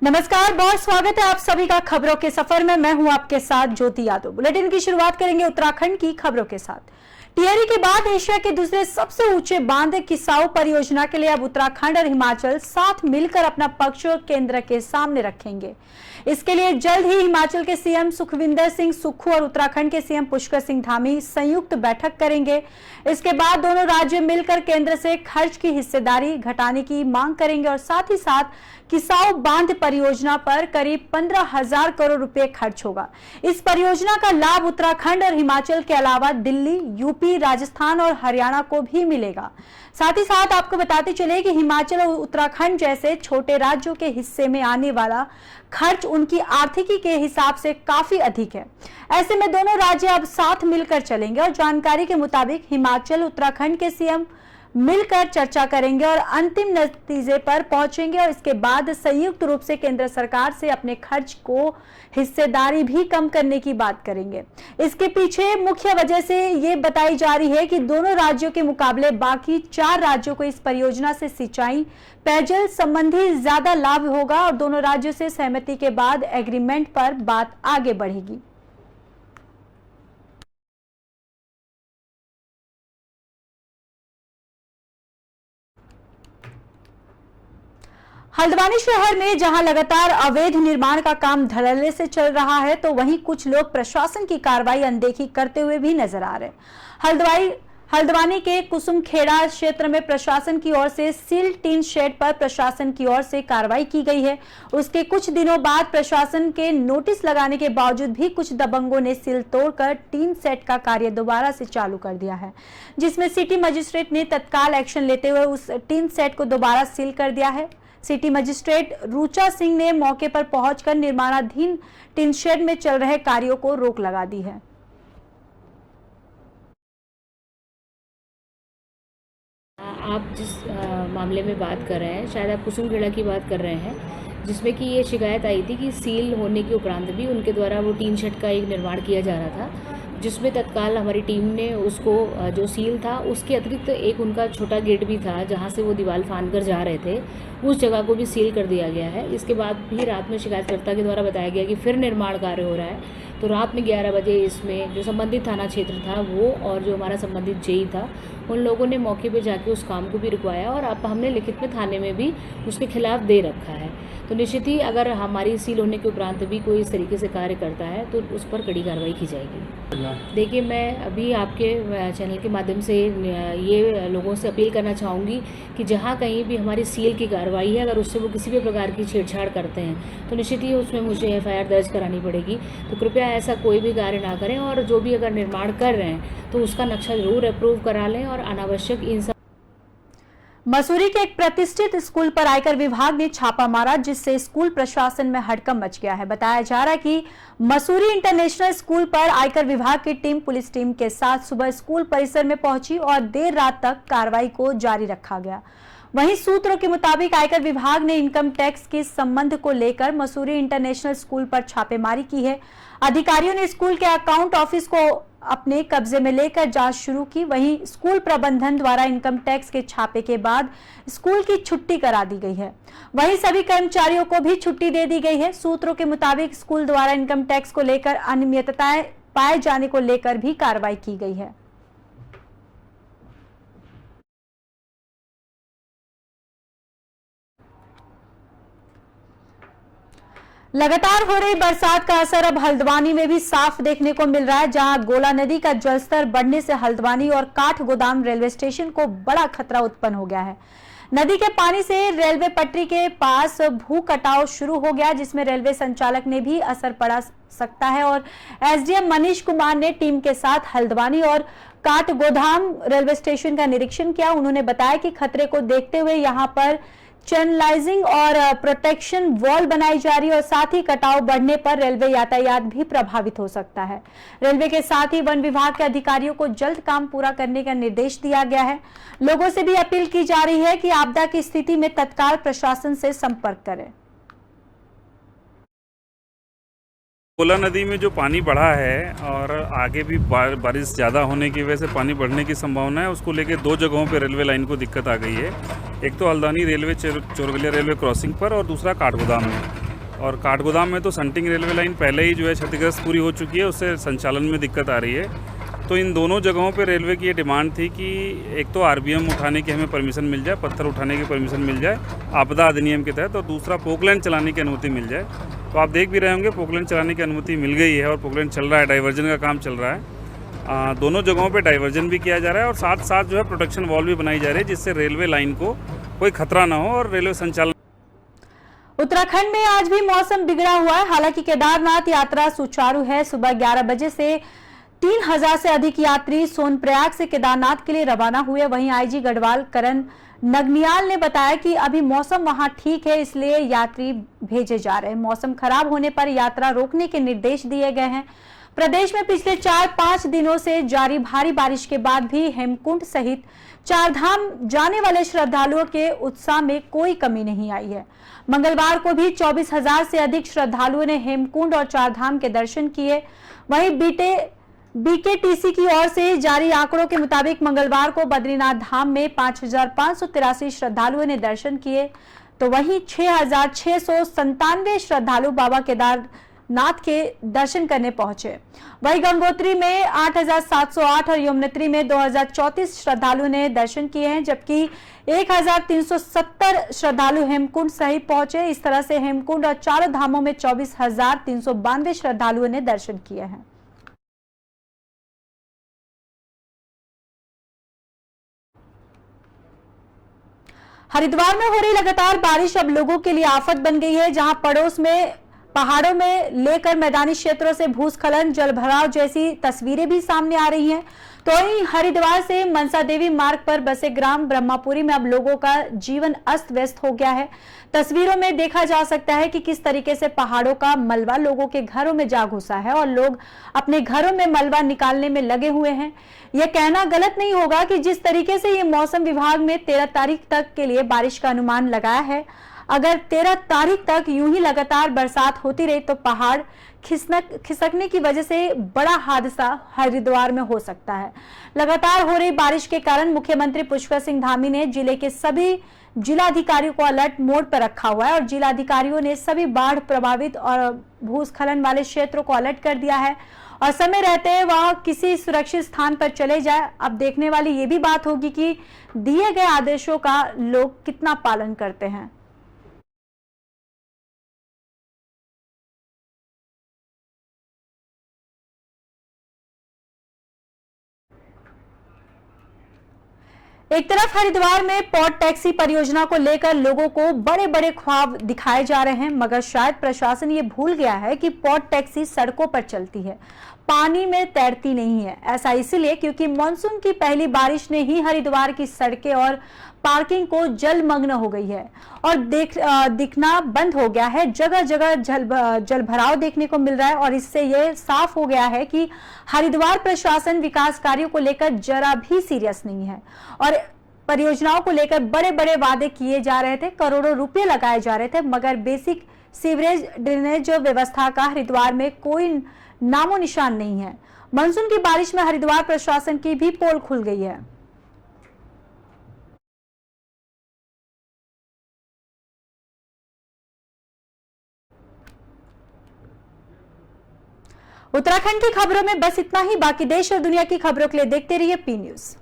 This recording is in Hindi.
नमस्कार, बहुत स्वागत है आप सभी का खबरों के सफर में। मैं हूं आपके साथ ज्योति यादव। बुलेटिन की शुरुआत करेंगे उत्तराखंड की खबरों के साथ। टिहरी के बाद एशिया के दूसरे सबसे ऊंचे बांध किसाऊ परियोजना के लिए अब उत्तराखंड और हिमाचल साथ मिलकर अपना पक्ष केंद्र के सामने रखेंगे। इसके लिए जल्द ही हिमाचल के सीएम सुखविंदर सिंह सुक्खू और उत्तराखंड के सीएम पुष्कर सिंह धामी संयुक्त बैठक करेंगे। इसके बाद दोनों राज्य मिलकर केंद्र से खर्च की हिस्सेदारी घटाने की मांग करेंगे और साथ ही साथ किसाऊ बांध परियोजना पर करीब 15,000 करोड़ रुपए खर्च होगा। इस परियोजना का लाभ उत्तराखंड और हिमाचल के अलावा दिल्ली, यूपी, राजस्थान और हरियाणा को भी मिलेगा। साथ ही साथ आपको बताते चले कि हिमाचल और उत्तराखंड जैसे छोटे राज्यों के हिस्से में आने वाला खर्च उनकी आर्थिकी के हिसाब से काफी अधिक है। ऐसे में दोनों राज्य अब साथ मिलकर चलेंगे और जानकारी के मुताबिक हिमाचल उत्तराखंड के सीएम मिलकर चर्चा करेंगे और अंतिम नतीजे पर पहुंचेंगे और इसके बाद संयुक्त रूप से केंद्र सरकार से अपने खर्च को हिस्सेदारी भी कम करने की बात करेंगे। इसके पीछे मुख्य वजह से ये बताई जा रही है कि दोनों राज्यों के मुकाबले बाकी 4 राज्यों को इस परियोजना से सिंचाई पेयजल संबंधी ज्यादा लाभ होगा और दोनों राज्यों से सहमति के बाद एग्रीमेंट पर बात आगे बढ़ेगी। हल्द्वानी शहर में जहां लगातार अवैध निर्माण का काम धड़ल्ले से चल रहा है, तो वहीं कुछ लोग प्रशासन की कार्रवाई अनदेखी करते हुए भी नजर आ रहे हैं। हल्द्वानी के कुसुमखेड़ा क्षेत्र में प्रशासन की ओर से सील टीन शेड पर प्रशासन की ओर से कार्रवाई की गई है। उसके कुछ दिनों बाद प्रशासन के नोटिस लगाने के बावजूद भी कुछ दबंगों ने सील तोड़कर टीन सेट का कार्य दोबारा से चालू कर दिया है, जिसमें सिटी मजिस्ट्रेट ने तत्काल एक्शन लेते हुए उस टीन सेट को दोबारा सील कर दिया है। सिटी मजिस्ट्रेट रुचा सिंह ने मौके पर पहुंचकर निर्माणाधीन टीन शेड में चल रहे कार्यों को रोक लगा दी है। आप जिस मामले में बात कर रहे हैं, शायद आप कुसुमखेड़ा की बात कर रहे हैं, जिसमें कि ये शिकायत आई थी कि सील होने के उपरांत भी उनके द्वारा वो टीन शेड का एक निर्माण किया जा रहा था, जिसमें तत्काल हमारी टीम ने उसको जो सील था उसके अतिरिक्त एक उनका छोटा गेट भी था जहां से वो दीवार फांद कर जा रहे थे, उस जगह को भी सील कर दिया गया है। इसके बाद भी रात में शिकायतकर्ता के द्वारा बताया गया कि फिर निर्माण कार्य हो रहा है, तो रात में 11 बजे इसमें जो संबंधित थाना क्षेत्र था वो और जो हमारा संबंधित जेई था उन लोगों ने मौके पे जाके उस काम को भी रुकवाया और अब हमने लिखित में थाने में भी उसके खिलाफ दे रखा है। तो निश्चित ही अगर हमारी सील होने के उपरांत भी कोई इस तरीके से कार्य करता है तो उस पर कड़ी कार्रवाई की जाएगी। देखिए, मैं अभी आपके चैनल के माध्यम से ये लोगों से अपील करना चाहूँगी कि जहाँ कहीं भी हमारी सील की कार्रवाई है, अगर उससे वो किसी भी प्रकार की छेड़छाड़ करते हैं तो निश्चित ही उसमें मुझे FIR दर्ज करानी पड़ेगी। तो कृपया ऐसा कोई भी कार्य ना करें और जो भी अगर निर्माण कर रहे हैं तो उसका नक्शा जरूर अप्रूव करा लें और अनावश्यक इन सब। मसूरी के एक प्रतिष्ठित स्कूल पर आयकर विभाग ने छापा मारा, जिससे स्कूल प्रशासन में हड़कंप मच गया है। बताया जा रहा है कि मसूरी इंटरनेशनल स्कूल पर आयकर विभाग की टीम पुलिस टीम के साथ सुबह स्कूल परिसर में पहुंची और देर रात तक कार्रवाई को जारी रखा गया। वहीं सूत्रों के मुताबिक आयकर विभाग ने इनकम टैक्स के संबंध को लेकर मसूरी इंटरनेशनल स्कूल पर छापेमारी की है। अधिकारियों ने स्कूल के अकाउंट ऑफिस को अपने कब्जे में लेकर जांच शुरू की। वहीं स्कूल प्रबंधन द्वारा इनकम टैक्स के छापे के बाद स्कूल की छुट्टी करा दी गई है। वहीं सभी कर्मचारियों को भी छुट्टी दे दी गई है। सूत्रों के मुताबिक स्कूल द्वारा इनकम टैक्स को लेकर अनियमितताएं पाए जाने को लेकर भी कार्रवाई की गई है। लगातार हो रही बरसात का असर अब हल्द्वानी में भी साफ देखने को मिल रहा है, जहां गोला नदी का जलस्तर बढ़ने से हल्द्वानी और काठगोदाम रेलवे स्टेशन को बड़ा खतरा उत्पन्न हो गया है। नदी के पानी से रेलवे पटरी के पास भू कटाव शुरू हो गया, जिसमें रेलवे संचालक ने भी असर पड़ा सकता है और SDM मनीष कुमार ने टीम के साथ हल्द्वानी और काठगोदाम रेलवे स्टेशन का निरीक्षण किया। उन्होंने बताया कि खतरे को देखते हुए यहां पर चैनलाइजिंग और प्रोटेक्शन वॉल बनाई जा रही है और साथ ही कटाव बढ़ने पर रेलवे यातायात भी प्रभावित हो सकता है। रेलवे के साथ ही वन विभाग के अधिकारियों को जल्द काम पूरा करने का निर्देश दिया गया है। लोगों से भी अपील की जा रही है कि आपदा की स्थिति में तत्काल प्रशासन से संपर्क करें। कोला नदी में जो पानी बढ़ा है और आगे भी बारिश ज़्यादा होने की वजह से पानी बढ़ने की संभावना है, उसको लेके 2 जगहों पे रेलवे लाइन को दिक्कत आ गई है। एक तो Haldwani railway Chorgalia railway crossing पर और दूसरा काठगोदाम में। और काठगोदाम में तो संटिंग रेलवे लाइन पहले ही जो है क्षतिग्रस्त पूरी हो चुकी है, उससे संचालन में दिक्कत आ रही है। तो इन दोनों जगहों पे रेलवे की ये डिमांड थी कि एक तो आरबीएम उठाने की हमें परमिशन मिल जाए, पत्थर उठाने की परमिशन मिल जाए आपदा अधिनियम के तहत, और दूसरा पोकलैंड चलाने की अनुमति मिल जाए। तो आप देख भी रहे होंगे पोकलैंड चलाने की अनुमति मिल गई है और पोकलैंड चल रहा है, डाइवर्जन का काम चल रहा है। दोनों जगहों पे डाइवर्जन भी किया जा रहा है और साथ साथ जो है प्रोटेक्शन वॉल भी बनाई जा रही है, जिससे रेलवे लाइन को कोई खतरा ना हो और रेलवे संचालन। उत्तराखंड में आज भी मौसम बिगड़ा हुआ है। हालांकि केदारनाथ यात्रा सुचारू है। सुबह 11 बजे से 3000 से अधिक यात्री सोनप्रयाग से केदारनाथ के लिए रवाना हुए। वहीं आईजी गढ़वाल करण नगनियाल ने बताया कि अभी मौसम वहां ठीक है, इसलिए यात्री भेजे जा रहे हैं। मौसम खराब होने पर यात्रा रोकने के निर्देश दिए गए हैं। प्रदेश में पिछले 4-5 दिनों से जारी भारी बारिश के बाद भी हेमकुंड सहित चारधाम जाने वाले श्रद्धालुओं के उत्साह में कोई कमी नहीं आई है। मंगलवार को भी 24,000 से अधिक श्रद्धालुओं ने हेमकुंड और चारधाम के दर्शन किए। वहीं बीकेटीसी की ओर से जारी आंकड़ों के मुताबिक मंगलवार को बद्रीनाथ धाम में 5,583 श्रद्धालुओं ने दर्शन किए, तो वहीं 6,697 श्रद्धालु बाबा केदारनाथ के दर्शन करने पहुंचे। वहीं गंगोत्री में 8,708 और यमुनोत्री में 2,034 श्रद्धालुओं ने दर्शन किए हैं, जबकि 1,370 श्रद्धालु हेमकुंड सहित पहुंचे। इस तरह से हेमकुंड और चारों धामों में 24,392 श्रद्धालुओं ने दर्शन किए हैं। हरिद्वार में हो रही लगातार बारिश अब लोगों के लिए आफत बन गई है, जहां पड़ोस में पहाड़ों में लेकर मैदानी क्षेत्रों से भूस्खलन, जलभराव जैसी तस्वीरें भी सामने आ रही हैं। तो वहीं हरिद्वार से मनसा देवी मार्ग पर बसे ग्राम ब्रह्मापुरी में अब लोगों का जीवन अस्त व्यस्त हो गया है। तस्वीरों में देखा जा सकता है कि किस तरीके से पहाड़ों का मलबा लोगों के घरों में जा घुसा है और लोग अपने घरों में मलबा निकालने में लगे हुए हैं। यह कहना गलत नहीं होगा कि जिस तरीके से ये मौसम विभाग में 13 तारीख तक के लिए बारिश का अनुमान लगाया है, अगर 13 तारीख तक यूं ही लगातार बरसात होती रही तो पहाड़ खिसकने की वजह से बड़ा हादसा हरिद्वार में हो सकता है। लगातार हो रही बारिश के कारण मुख्यमंत्री पुष्कर सिंह धामी ने जिले के सभी जिलाधिकारियों को अलर्ट मोड पर रखा हुआ है और जिलाधिकारियों ने सभी बाढ़ प्रभावित और भूस्खलन वाले क्षेत्रों को अलर्ट कर दिया है और समय रहते वह किसी सुरक्षित स्थान पर चले जाए। अब देखने वाली ये भी बात होगी कि दिए गए आदेशों का लोग कितना पालन करते हैं। एक तरफ हरिद्वार में पॉट टैक्सी परियोजना को लेकर लोगों को बड़े बड़े ख्वाब दिखाए जा रहे हैं, मगर शायद प्रशासन ये भूल गया है कि पॉट टैक्सी सड़कों पर चलती है, पानी में तैरती नहीं है। ऐसा इसलिए क्योंकि मानसून की पहली बारिश ने ही हरिद्वार की सड़कें और पार्किंग को जलमग्न हो गई है और दिखना बंद हो गया है। जगह जगह जल भराव देखने को मिल रहा है और इससे यह साफ हो गया है कि हरिद्वार प्रशासन विकास कार्यों को लेकर जरा भी सीरियस नहीं है और परियोजनाओं को लेकर बड़े बड़े वादे किए जा रहे थे, करोड़ों रुपए लगाए जा रहे थे, मगर बेसिक सीवरेज ड्रेनेज व्यवस्था का हरिद्वार में कोई नामो निशान नहीं है। मानसून की बारिश में हरिद्वार प्रशासन की भी पोल खुल गई है। उत्तराखंड की खबरों में बस इतना ही। बाकी देश और दुनिया की खबरों के लिए देखते रहिए पी न्यूज़।